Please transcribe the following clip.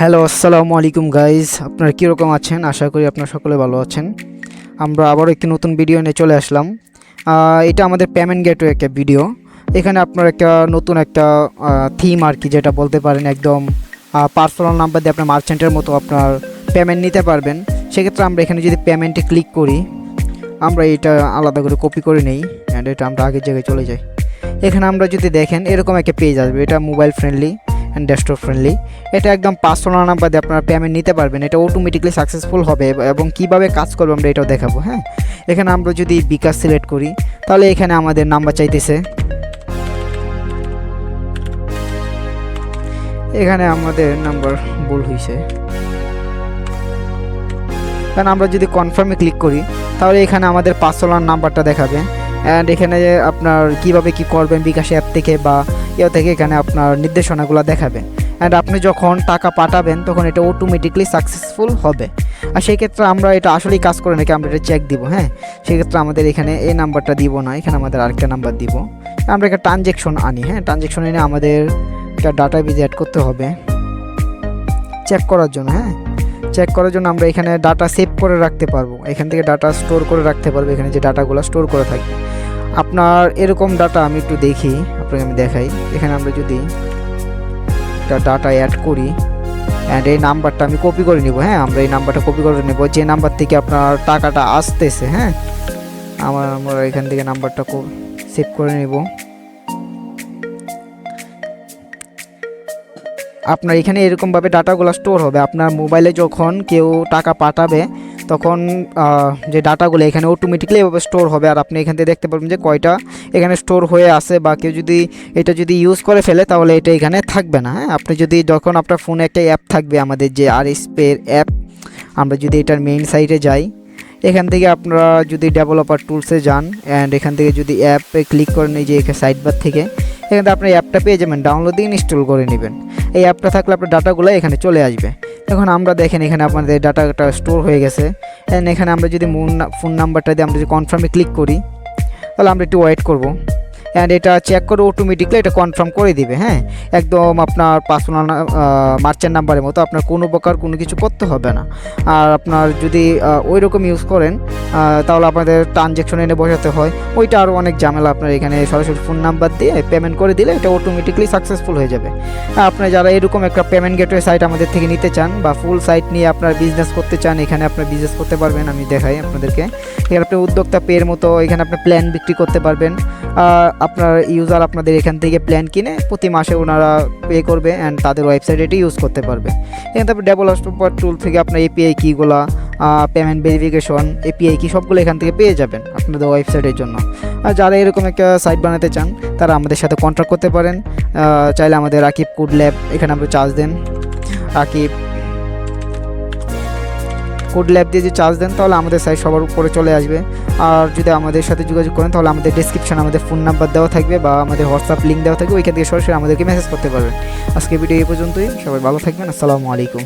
Hello, আসসালামু আলাইকুম guys. আপনারা কীরকম আছেন? আশা করি আপনারা সকলে ভালো আছেন। আমরা আবারও একটি নতুন ভিডিও নিয়ে চলে আসলাম। এটা আমাদের পেমেন্ট গেটওয়ে একটা ভিডিও। এখানে আপনার নতুন একটা থিম আর কি, যেটা বলতে পারেন একদম পার্সোনাল নাম্বার দিয়ে আপনার মার্চেন্টের মতো আপনার পেমেন্ট নিতে পারবেন। সেক্ষেত্রে আমরা এখানে যদি পেমেন্টে ক্লিক করি, আমরা এটা আলাদা করে কপি করে নেই অ্যান্ড এটা আমরা আগের জায়গায় চলে যাই। এখানে আমরা যদি দেখেন এরকম একটা পেজ আসবে। এটা mobile friendly and desktop friendly. এটা একদম পার্সোনাল নাম্বার দিয়ে আপনারা পেমেন্ট নিতে পারবেন। এটা অটোমেটিকলি সাকসেসফুল হবে এবং কিভাবে কাজ করবে আমরা এটাও দেখাবো। হ্যাঁ, এখানে আমরা যদি বিকাশ সিলেক্ট করি তাহলে এখানে আমাদের নাম্বার চাইতেছে। এখানে আমাদের নাম্বার ভুল হয়েছে, কারণ আমরা যদি কনফার্মে ক্লিক করি তাহলে এখানে আমাদের পার্সোনাল নাম্বারটা দেখাবে অ্যান্ড এখানে আপনার কিভাবে কি করবেন বিকাশ অ্যাপ থেকে বা থেকে এখানে আপনার নির্দেশনাগুলো দেখাবে অ্যান্ড আপনি যখন টাকা পাঠাবেন তখন এটা অটোমেটিকলি সাকসেসফুল হবে। আর সেই ক্ষেত্রে আমরা এটা আসলেই কাজ করে নাকি আমরা এটা চেক দিব। হ্যাঁ, সেক্ষেত্রে আমাদের এখানে এই নাম্বারটা দিব না, এখানে আমাদের আরেকটা নাম্বার দিব। আমরা একটা ট্রানজ্যাকশন আনি। হ্যাঁ, ট্রানজ্যাকশন এনে আমাদের একটা ডাটাবেজ অ্যাড করতে হবে চেক করার জন্য। হ্যাঁ, চেক করার জন্য আমরা এখানে ডাটা সেভ করে রাখতে পারবো, এখান থেকে ডাটা স্টোর করে রাখতে পারবো। এখানে যে ডাটাগুলো স্টোর করে থাকবে আপনার এরকম ডাটা আমি একটু দেখি, আপনাকে আমি দেখাই। এখানে আমরা যদি একটা ডাটা অ্যাড করি অ্যান্ড এই নাম্বারটা আমি কপি করে নিব। হ্যাঁ, আমরা এই নাম্বারটা কপি করে নেব যে নাম্বার থেকে আপনার টাকাটা আসতেছে। হ্যাঁ, আমরা এখান থেকে নাম্বারটা সেভ করে নেব। আপনার এখানে এরকমভাবে ডাটাগুলো স্টোর হবে। আপনার মোবাইলে যখন কেউ টাকা পাঠাবে তখন যে ডাটাগুলো এখানে অটোমেটিকলি এভাবে স্টোর হবে আর আপনি এখান থেকে দেখতে পারবেন যে কয়টা এখানে স্টোর হয়ে আছে বা কেউ যদি এটা ইউজ করে ফেলে তাহলে এটা এখানে থাকবে না। হ্যাঁ, আপনি যদি যখন আপনার ফোনে একটা অ্যাপ থাকবে আমাদের যে RSPay অ্যাপ, আমরা যদি এটার মেইন সাইটে যাই, এখান থেকে আপনারা যদি ডেভেলপার টুলসে যান অ্যান্ড এখান থেকে যদি অ্যাপে ক্লিক করেন এই যে সাইড বার থেকে এখান থেকে আপনি অ্যাপটা পেয়ে যাবেন, ডাউনলোড দিয়ে ইনস্টল করে নেবেন। এই অ্যাপটা থাকলে আপনার ডাটাগুলো এখানে চলে আসবে। এখন আমরা দেখেন এখানে আপনাদের ডাটাটা স্টোর হয়ে গেছে অ্যান্ড এখানে আমরা যদি ফোন নাম্বারটা দিয়ে আমরা যদি কনফার্মে ক্লিক করি তাহলে আমরা একটু ওয়েট করব অ্যান্ড এটা চেক করে অটোমেটিকলি এটা কনফার্ম করে দিবে। হ্যাঁ, একদম আপনার পার্সোনাল মার্চেন্ট নাম্বারের মতো আপনার কোনো প্রকার কোনো কিছু করতে হবে না। আর আপনার যদি ওই রকম ইউজ করেন তাহলে আপনাদের ট্রানজ্যাকশন এনে বসাতে হয়, ওইটা আরও অনেক ঝামেলা। আপনার এখানে সরাসরি ফোন নাম্বার দিয়ে পেমেন্ট করে দিলে এটা অটোমেটিকলি সাকসেসফুল হয়ে যাবে। আপনি যারা এরকম একটা পেমেন্ট গেটওয়ে সাইট আমাদের থেকে নিতে চান বা ফুল সাইট নিয়ে আপনার বিজনেস করতে চান, এখানে আপনার বিজনেস করতে পারবেন। আমি দেখাই আপনাদেরকে, এখানে আপনি উদ্যোক্তা পের মতো এখানে আপনি প্ল্যান বিক্রি করতে পারবেন। আপনার ইউজার আপনাদের এখান থেকে প্ল্যান কিনে প্রতি মাসে ওনারা পে করবে অ্যান্ড তাদের ওয়েবসাইটে এটি ইউজ করতে পারবে। এখানে তারপর ডেভেলপার টুল থেকে আপনার API কিগুলো, পেমেন্ট ভেরিফিকেশন, API কি সবগুলো এখান থেকে পেয়ে যাবেন আপনাদের ওয়েবসাইটের জন্য। আর যারা এরকম একটা সাইট বানাতে চান তারা আমাদের সাথে কন্ট্যাক্ট করতে পারেন। চাইলে আমাদের রাকিব কোড ল্যাব, এখানে আপনি চার্জ দেন রাকিব কোড ল্যাব দিয়ে যে চার্জ দেন তাহলে আমাদের সাইট সবার উপরে চলে আসবে। আর যদি আমাদের সাথে যোগাযোগ করেন তাহলে আমাদের ডেসক্রিপশনে আমাদের ফোন নাম্বার দেওয়া থাকবে বা আমাদের হোয়াটসঅ্যাপ লিঙ্ক দেওয়া থাকবে, ওইখান থেকে সরাসরি আমাদেরকে মেসেজ করতে পারবেন। আজকে ভিডিও এই পর্যন্তই, সবাই ভালো থাকবেন। আসসালামু আলাইকুম।